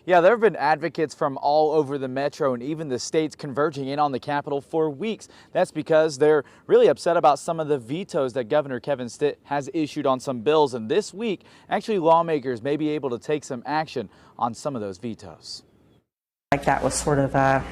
Yeah, there have been advocates from all over the metro and even the states converging in on the Capitol for weeks. That's because they're really upset about some of the vetoes that Governor Kevin Stitt has issued on some bills. And this week, actually, lawmakers may be able to take some action on some of those vetoes. Like that was sort of a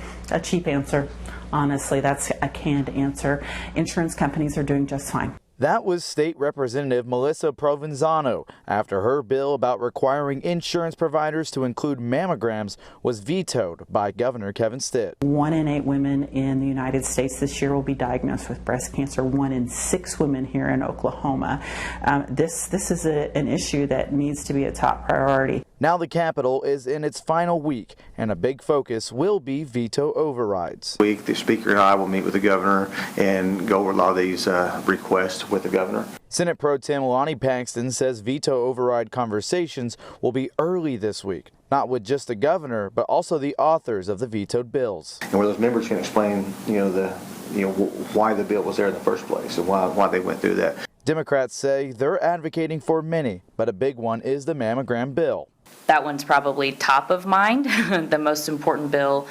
cheap answer. Honestly, that's a canned answer. Insurance companies are doing just fine. That was State Representative Melissa Provenzano after her bill about requiring insurance providers to include mammograms was vetoed by Governor Kevin Stitt. 1 in 8 women in the United States this year will be diagnosed with breast cancer. 1 in 6 women here in Oklahoma. This is an issue that needs to be a top priority. Now the Capitol is in its final week, and a big focus will be veto overrides. The Speaker and I will meet with the governor and go over a lot of these requests with the governor. Senate Pro Tem Lonnie Paxton says veto override conversations will be early this week, not with just the governor, but also the authors of the vetoed bills. And where those members can explain, why the bill was there in the first place and why they went through that. Democrats say they're advocating for many, but a big one is the mammogram bill. That one's probably top of mind, the most important bill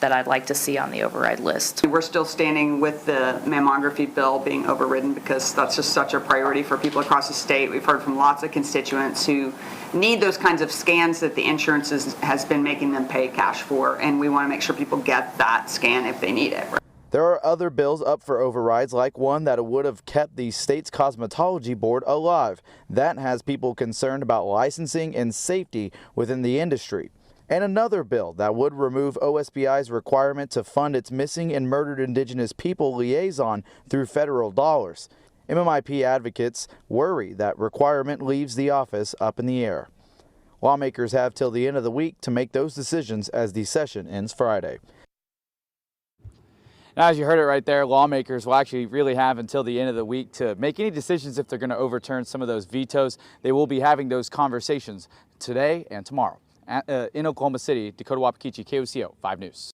that I'd like to see on the override list. We're still standing with the mammography bill being overridden because that's just such a priority for people across the state. We've heard from lots of constituents who need those kinds of scans that the insurance has been making them pay cash for, and we want to make sure people get that scan if they need it. There are other bills up for overrides, like one that would have kept the state's cosmetology board alive. That has people concerned about licensing and safety within the industry. And another bill that would remove OSBI's requirement to fund its missing and murdered Indigenous people liaison through federal dollars. MMIP advocates worry that requirement leaves the office up in the air. Lawmakers have till the end of the week to make those decisions as the session ends Friday. Now, as you heard it right there, lawmakers will actually really have until the end of the week to make any decisions if they're going to overturn some of those vetoes. They will be having those conversations today and tomorrow. In Oklahoma City, Dakota Wapakichi, KOCO 5 News.